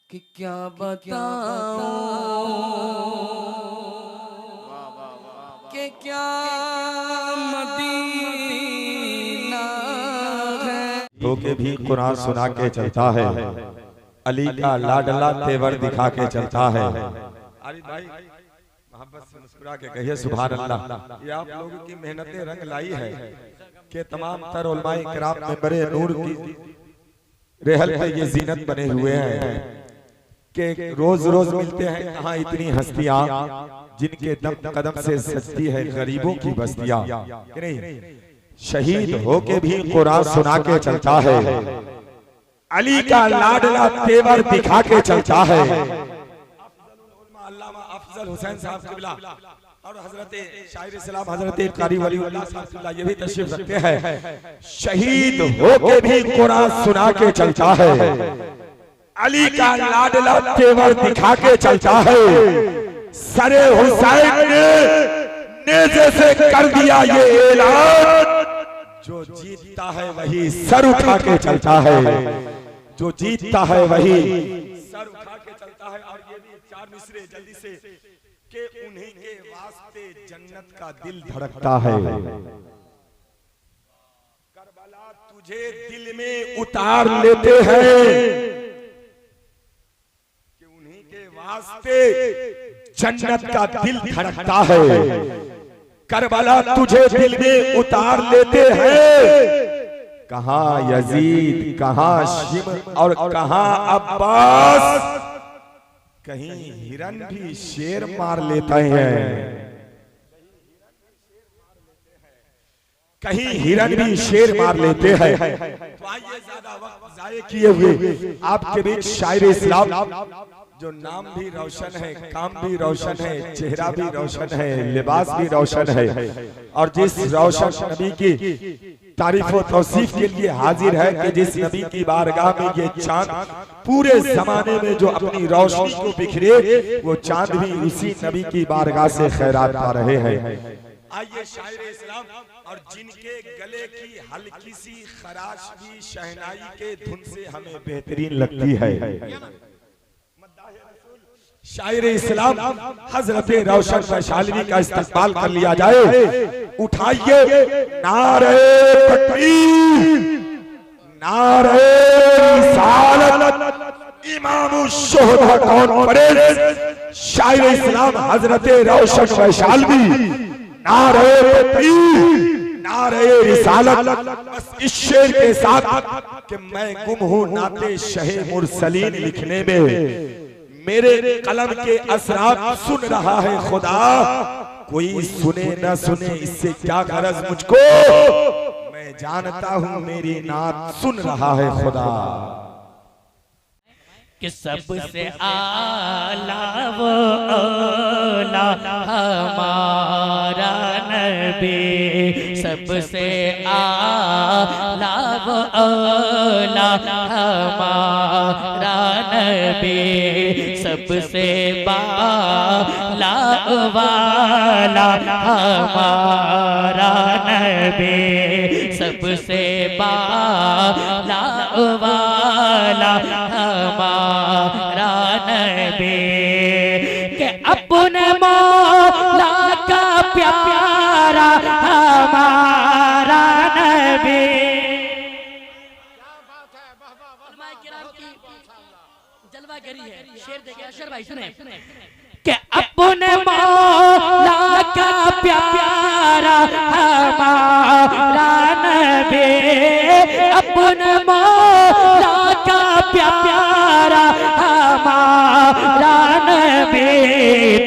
कि क्या बताऊं कि क्या मदीना है। हो के भी कुरान सुना के चलता है, अली का लाडला तेवर दिखा के चलता है। अरे भाई मोहब्बत से मुस्कुरा के कहिए सुभान अल्लाह। ये आप लोगों की मेहनतें रंग लाई है कि तमाम तर उलमाए किराम मेंबरे नूर की रेहल पे ये जीनत बने हुए हैं कि रोज रोज मिलते हैं कहाँ इतनी हस्तियां जिनके दम कदम से सजती है गरीबों की बस्तियां। कि नहीं, शहीद होके भी कुरान सुना के चलता है, अली का लाडला तेवर दिखा के चलता है। अल्लामा अफजल हुसैन साहब किबला और हजरत शायर इस्लाम हजरत कारी वलीउल्लाह साहब किबला ये भी तशरीफ रखते हैं। शहीद होके भी कुरान सुना के चलता है, अली का लाडला तेवर दिखा के चलता है। सरे हुसैन ने नेज़े से कर दिया ये ऐलान, जो जीतता है वही सर उठा के चलता है, जो जीतता है वही सर उठा के चलता है। और ये भी चार मिसरे जल्दी से कि उन्हीं के वास्ते जन्नत का दिल धड़कता है। करबला तुझे दिल में उतार लेते हैं कि उन्हीं के वास्ते जन्नत का दिल धड़कता है। करबला तुझे दिल में उतार लेते हैं, कहाँ यजीद, कहाँ शिम और कहाँ अब्बास, कहीं हिरन भी शेर मार लेते हैं, कहीं हिरन भी शेर मार लेते हैं। तो आइए ज्यादा वक्त जाये किए हुए आपके बीच शायर इस्लाम जो नाम भी रोशन है, काम भी रोशन है, चेहरा भी रोशन है, लिबास भी रोशन है, और जिस रोशन नबी की तारीफ और तौसीफ के लिए हाजिर है कि जिस नबी की बारगाह में ये चांद पूरे जमाने में जो अपनी रोशनी को बिखरे, वो चांद भी उसी नबी की बारगाह से खैरात पा रहे हैं। आइए शायर इस्लाम और जिनके गले की हल्की सी खराश भी शहनाई के धुन से हमें बेहतरीन लगती है, शायर इस्लाम हजरत रोशन वैशाली का इस्तकबाल कर लिया जाए। उठाइए नारे तकबीर, नारे रिसालत, इमाम शुहदा कॉन्फ्रेंस, शायर इस्लाम हजरत रोशन वैशाली, नारे तकबीर, नारे रिसालत। बस इस शेर के साथ कि मैं गुम हूं नाते शहे मुरसलीन लिखने में, मेरे कलम के असरात सुन रहा है खुदा, कोई सुने न सुने इससे क्या गरज मुझको, मैं जानता हूं मेरी नात सुन रहा है खुदा। कि सबसे आला वो औला हमारा नबी, सबसे आला वो औला हमारा नबी, सबसे बाला वाला हमारा नबी, सबसे बाला वाला हमारा नबी, के अपने मौला का प्यारा हमारा नबी। जलवागरी है, शेर देखे अशर भाई सुने कि अपने मौला का प्यारा हमारा नबी, अपने मौला का प्यारा हमारा नबी,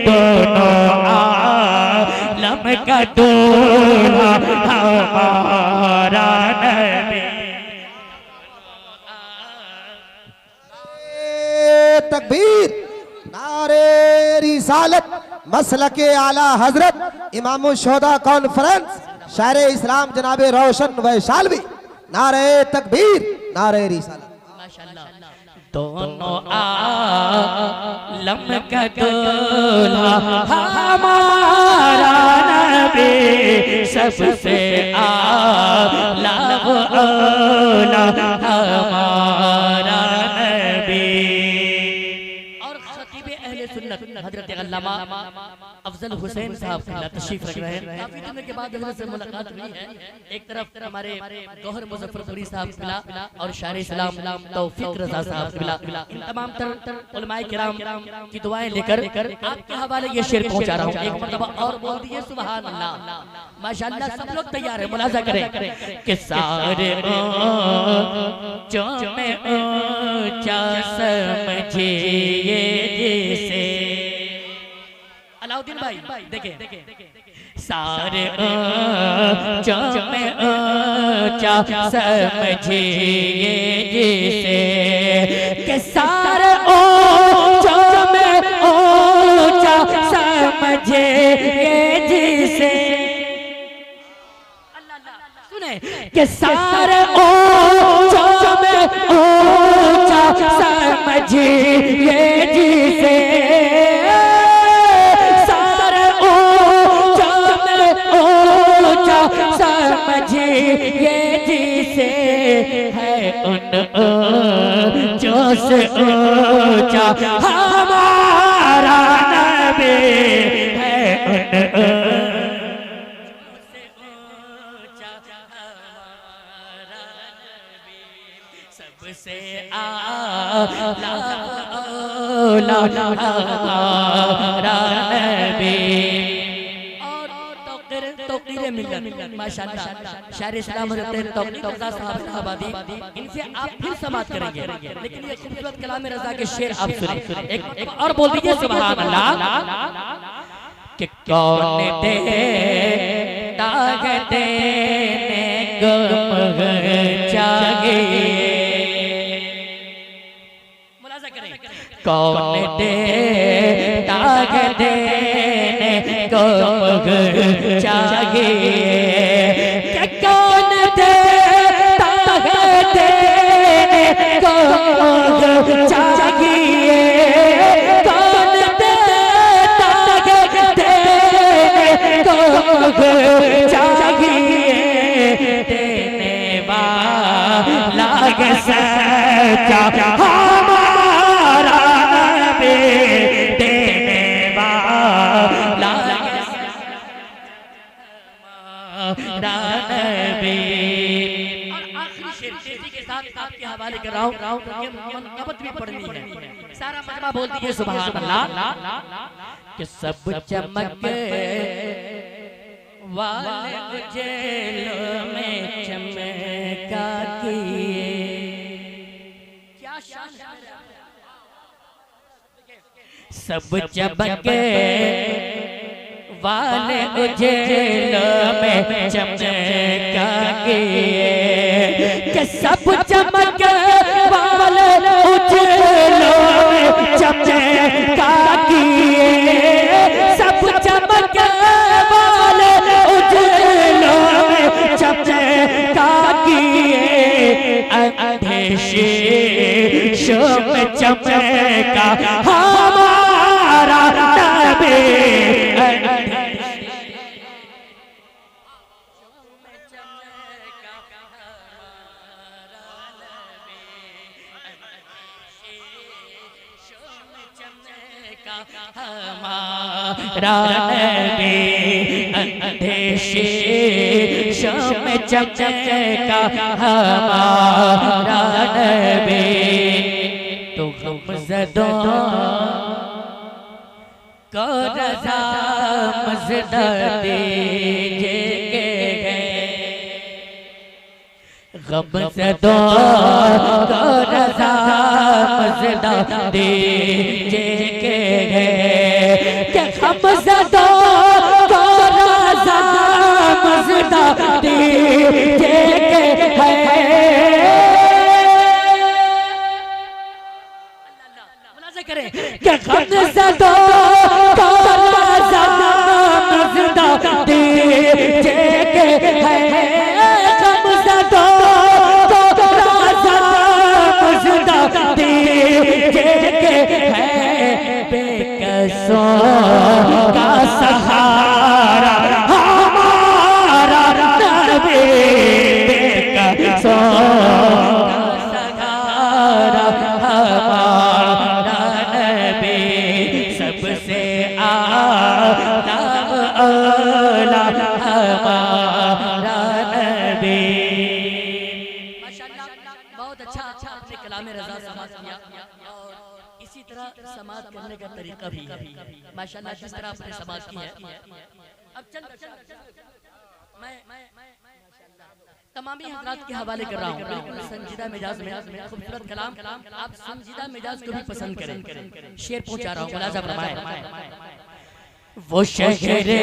दोनों आलम का दूल्हा हमारा नबी। तकबीर, नारे रिसालत, मसलके आला हजरत इमाम शुहदा कॉन्फ्रेंस शायर इस्लाम जनाबे रोशन वैशाली, नारे तकबीर, नारे रिसालत। माशाअल्लाह, दोनों आलम का दूल्हा हमारा नबी, सबसे आला वो औला हमारा नबी। हजरत अल्लामा अफजल हुसैन साहब तशरीफ रख रहे हैं। काफी दिनों के बाद हजरत से मुलाकात हुई है। एक तरफ हमारे गौहर मुजफ्फरपुरी साहब मिला और शायर इस्लाम तौफीक रजा साहब मिला। इन तमाम तर उलमाए किराम की दुआएं लेकर आपके हवाले ये शेर पहुंचा रहा हूं। एक मरतबा और बोल दिए सुभान अल्लाह। माशाअल्लाह सब लोग तैयार है, मुलाजा करें कि सारे जो में ऊंचा समझिए जिसे। अलाउद्दीन भाई देखें, सारे जो में ऊंचा समझिए जिसे कि सारे जो में ऊंचा समझिए जिसे। कि सारे ऊंचा में ऊंचा समझिए जिसे। सारे ऊंचा में ऊंचा समझिए जिसे है उन ऊंचों से ऊंचा हमारा नबी है। उन सबसे आला नबी और तौकीरे मिल्लत माशाअल्लाह शायर इस्लाम हज़रत तौकीर रज़ा साहब आबादी, इनसे आप फिर समाअत करेंगे। लेकिन ये खूबसूरत कलाम रज़ा के शेर आप सुनिए। एक और बोल दीजिए सुभान अल्लाह। कि कौन देता है देने को चाहिए। कौन देता है देने को चाहिए। कि कौन देता है देने को चाहिए। कौन देता है देने को चाहिए। देने वाला है सच्चा हमारा नबी। देने वाला हमारा नबी। और आखिरी शेर तेजी के साथ आपके हवाले कर रहा हूं, मनकबत भी पढ़नी है। सारा मजमा बोल दीजिए सुभान अल्लाह। कि सब चमक वाले उजेलों में चमका किए। क्या शान है। सब चमक वाले उजेलों में चमका किए। कि सब चमक वाले उजेलों में चमका किए। सब चमक वाले उजेलों में चमका किए। अंधेशे शुभ चमका हमारा नबी। हमारा नबी अंधेशे शाम चमका हमारा नबी। तो गमज़दों को रज़ा मज़दा दीजिए। गमज़दों को रज़ा मज़दा दीजिए। गमज़दों को रज़ा मज़दा दीजिए। करें कि गमज़दों को रज़ा मज़दा दीजिए। गमज़दों को रज़ा मज़दा दीजिए। बेकसों का सहारा हमारा नबी। बेकसों का सहारा हमारा नबी। सबसे इसी तरह समाज करने का तरीका भी है माशाल्लाह, जिस तरह आपने समाज की है। अब चल मैं तमामी हजरात के हवाले कर रहा हूँ, बिल्कुल संजीदा मिजाज में खूबसूरत कलाम। आप संजीदा मिजाज को भी पसंद करें। शेर पहुंचा रहा हूँ, मुलाजा फरमाएं। वो शहरे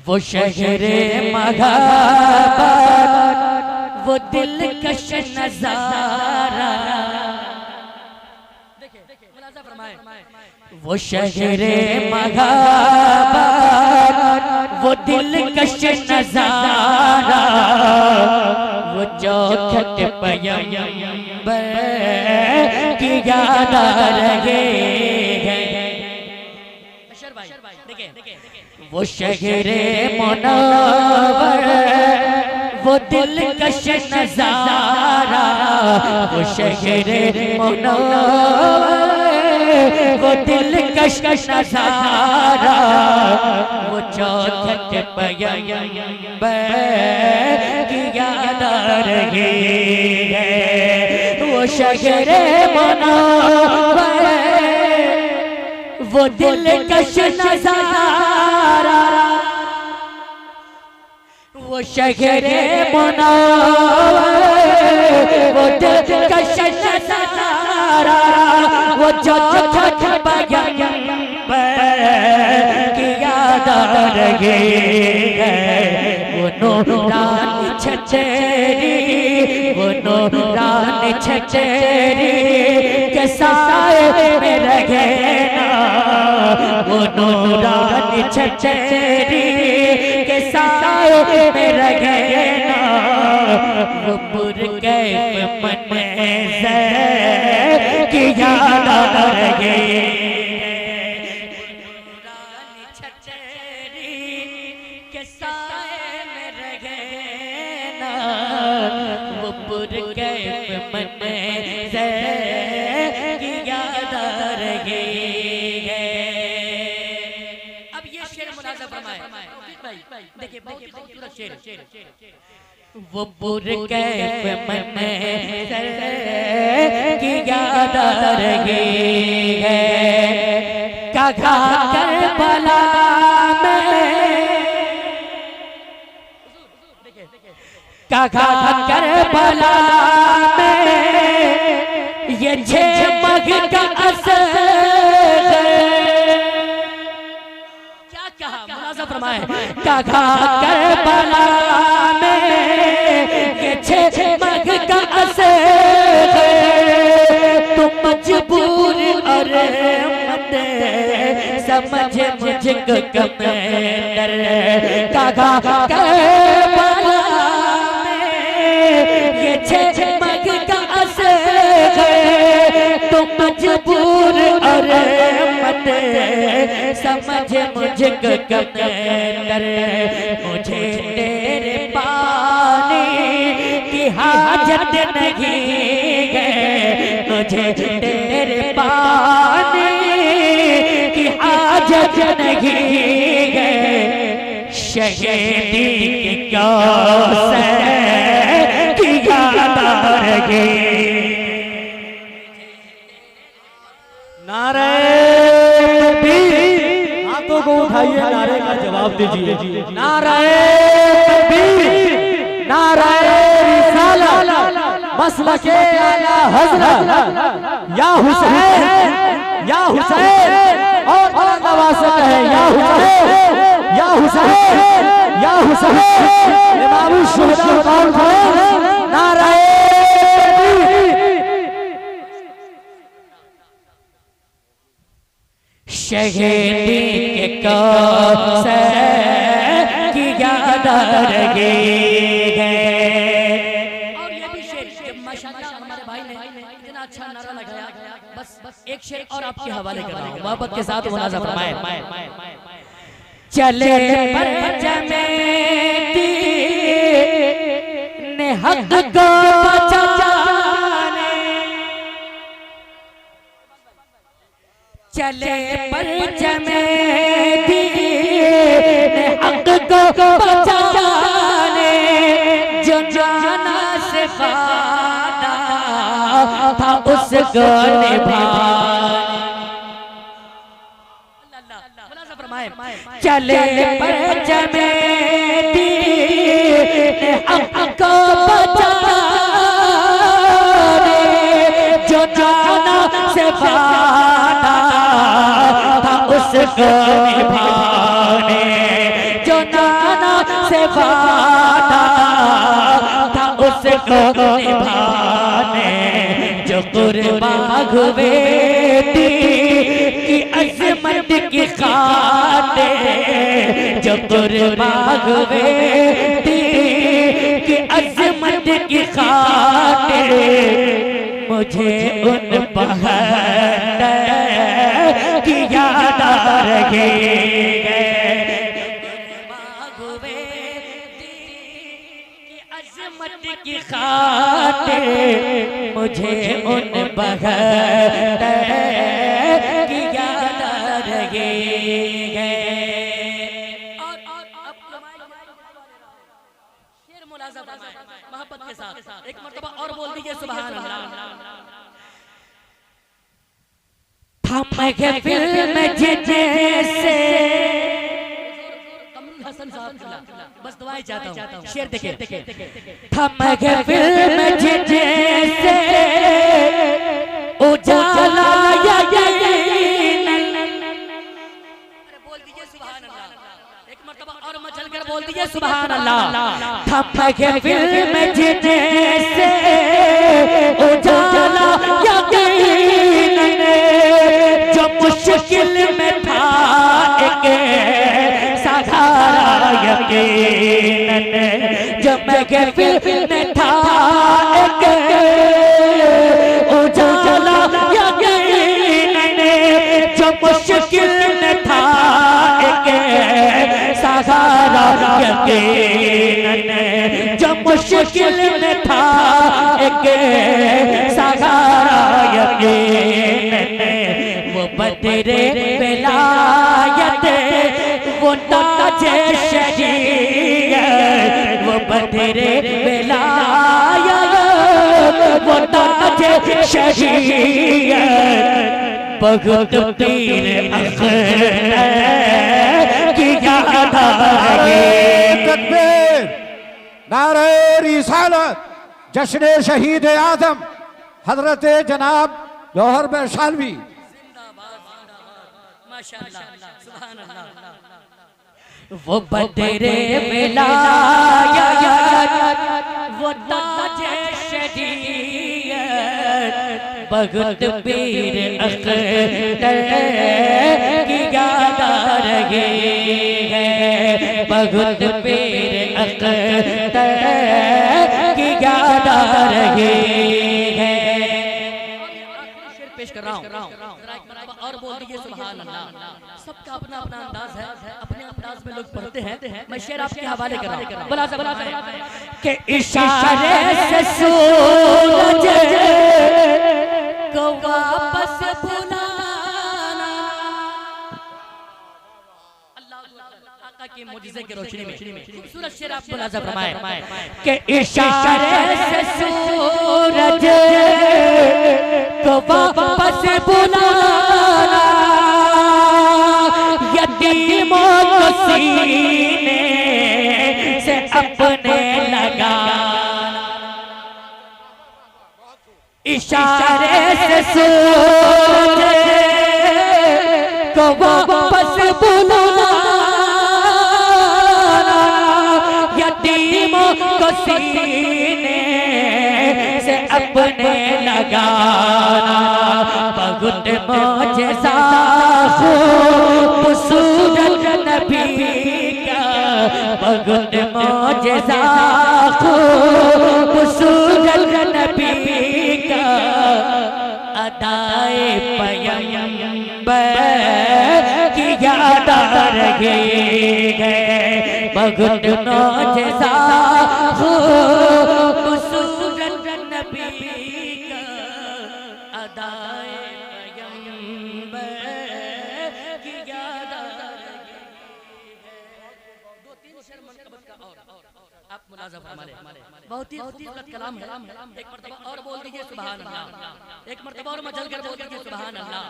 वो शहरे वो दिलकश नजारा, मुलाजा फरमाएं। वो शहरे वो दिलकश नजारा, वो चौखट पैगंबर की याद आ रहे हैं। वो शहरे मुनव्वर वो दिलकश नजारा, वो शहरे मुनव्वर वो दिलकश नजारा, वो चौखट पैगंबर की याद आ रही है। वो शहरे मुनव्वर वो दिलकश नजारा, वो शहरे मुनव्वर वो दिलकश नजारा, वो चौखट पैगंबर की याद आ रही है। वो नूरानी छचेरी, वो नूरानी छचेरी के साए में रहे ना, वो नूरानी छचेरी के साए में रहे ना, वो पुरकैफ मंज़र की याद आ रही है। नूरानी छचेरी के साए में रहे ना, वो पुरकैफ मंज़र की याद आ रही है। अब ये शेर मुलाजा फरमाएं। देखिए बहुत खूबसूरत शेर। वो पुरकैफ मंज़र की याद आ रही है। कहा करबला में, कहा करबला में ये झमक का असर, क्या कहा मुलाजा फरमाएं। कहा करबला में ये झमक का असर, तुम मजबूर और मत समझ मुझको कमतर। कहा करबला में ये झमक का असर, तुम मजबूर और मत समझ मुझको कमतर। मुझे तेरे पानी की हाजत नहीं है, मुझे तेरे पानी की हाजत नहीं है। शहीदी की कौसर की याद आ रही। नारे तकबीर, हाथों को उठाइए, नारे का जवाब दीजिए। नारे तकबीर, नारे रिसालत, मसलके आला हज़रत या हुसैन, या हुसैन, और आवाज़ से कहे या हुसैन, या हुसैन, या हुसैन। इमाम शुहदा कॉन्फ्रेंस, नारे शहीदी के कौसर की याद आ रही है। और ये भी शेर जब माशाल्लाह हमारे भाई ने इतना अच्छा नारा लगाया, बस एक शेर और आपके हवाले कर रहा हूँ, मोहब्बत के साथ मुलाजा फरमाएं। चले पर जमेती ने हक को बचाने, चले पर जमेती ने हक को बचाने, जो जाना से से वादा था उसको चले परचमे हमको बचाने जो जाना से वादा था उसको निभाने जो नाना से वादा था उसको निभाने जो कुर्बान हुए की अज़मत की खातिर जो कुर्बान हुए की अज़मत की खातिर मुझे उन बहादुर की याद आ रही है अज़मत की खातिर मुझे उन बहादुर की याद आ रही है। और शेर मुलाज़ा मोहब्बत के साथ एक मर्तबा और बोल दीजिए सुभान अल्लाह। हम फिल्म जैसे हसन साहब बस दुआएं चाहता हूँ शेर देखिए हम फिल्म जैसे उजाला बोल दीजिए सुभान अल्लाह एक मर्तबा और मचल कर बोल दीजिए सुभान अल्लाह। हम फिल्म जैसे उजाला जो मुश्किल में था एक सहारा यकीनन जो महफिल में था एक उजाला यकीनन जो मुश्किल में था एक सहारा यकीनन जो मुश्किल में था एक सहारा यकीनन वो बदरे विलायत वो ताज शरीयत वो बदरे विलायत वो ताज शरीयत बहुत पीर अख्तर की याद आएगी। तकबीर नारे रिसालत जश्न शहीद आज़म हजरत जनाब जौहर वैशालवी वो बदरे विलायत वो ताज शरीयत बहुत पीर अख्तर की याद आ रही है बहुत पीर अख्तर की याद आ रही है। पेश कर रहा हूँ और बोल दीजिए सुभान अल्लाह। सबका अपना अपना अंदाज है अपने अंदाज में लोग पढ़ते हैं मैं शेर आपके हवाले कर रहा हूँ बोला के इशारे से सूरज को वापस बुलाना अल्लाह आका के मौजिज़े की रोशनी में खूबसूरत शेर आप मुलाज़ा फरमाएं के इशारे से सूरज को वापस बुलाना यतीमों को सीने से अपने लगाना इशारे से सूरज को वापस बुलाना यतीमों को सीने से अपने लगाना बहुत मौजज़ा खूबसूरत नबी का बहुत मौजज़ा खूबसूरत नबी का अदाए पैगंबर की याद आ रही है बहुत मौजज़ा खूबसूरत नबी का अदाए पैगंबर की याद आ रही है। दो तीन शेर मनक़बत का और आप मुलाजा फरमा लें। बहुत ही खूबसूरत कलाम है। एक मर्तबा और बोल दीजिए सुभान अल्लाह, एक मर्तबा और मचल कर बोल दीजिए सुभान अल्लाह।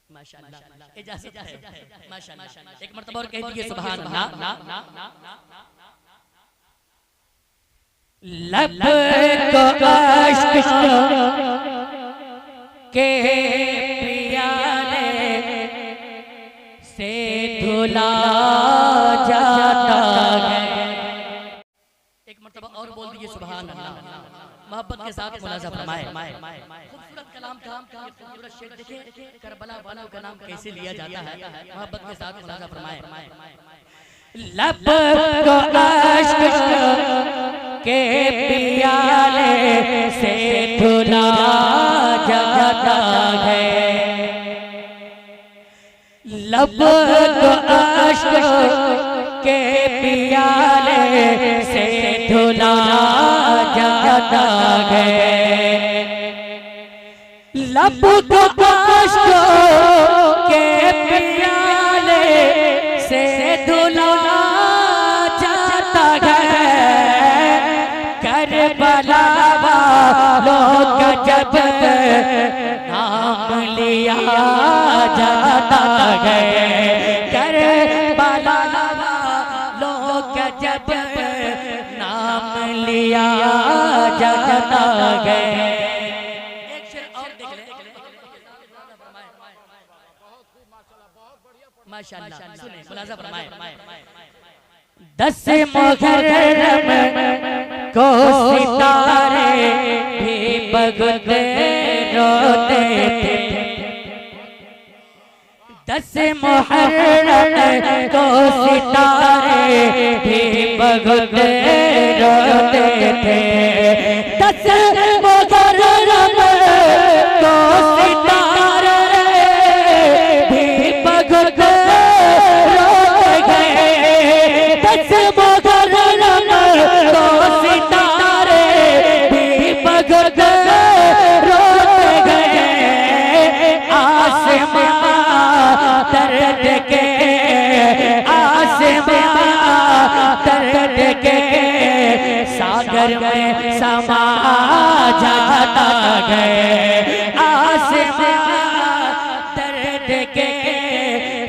माशाअल्लाह, इजाजत है माशाअल्लाह, एक मर्तबा और कह दीजिए सुभान अल्लाह। लब को अश्क के पियाले से धुला जाता है। एक मर्तबा और बोल दीजिए सुभान अल्लाह। मोहब्बत के साथ मुलाजा फरमाए। खूबसूरत कलाम का खूबसूरत शेर देखिए, करबला वालों का नाम कैसे लिया जाता है। मोहब्बत के साथ मुलाजा फरमाए। लब को अश्क के पियाले से धुला जाता है। लब को अश्क के पियाले से धुला जाता है। लब को अश्क के पियाले से धुला जाता है। करबला वालों का जब नाम लिया जाता है। करबला वालों का जब नाम लिया जाता है। एक शेर और देख ले माशाअल्लाह, सुने मुलाजा फरमाए। 10 मुहर्रम को सितारे भी बगते रोते थे। 10 मुहर्रम को सितारे भी बगते रोते थे। 10 मुहर्रम को सितारे भी बगते रोते गए। 10 मुहर्रम को सितारे भी बगते रोते गए। आसमां दर्द के, आसमां दर्द के सागर में समा जाता है। आसमां दर्द के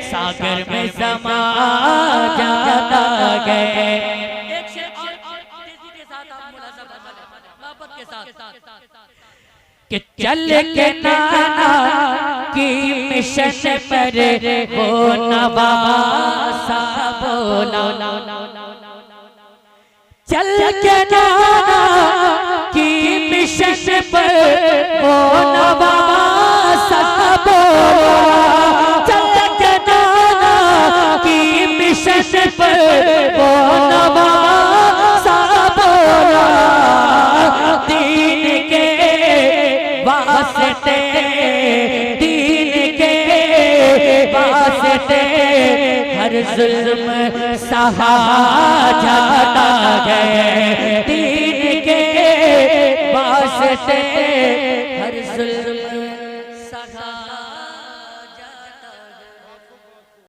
सागर में समा जाता है। एक शेर और तेजी के साथ आप मुलाजा फरमाएं, मोहब्बत के साथ कि चल के नाना की मिशन पर वो नवासा बोला। चल के नाना की मिशन पर वो नवासा बोला। चल के नाना की मिशन पर वो नवासा बोला। दीन के वास्ते, दीन के वास्ते हर जुल्म सहा जाता है। दीन के वास्ते हर जुल्म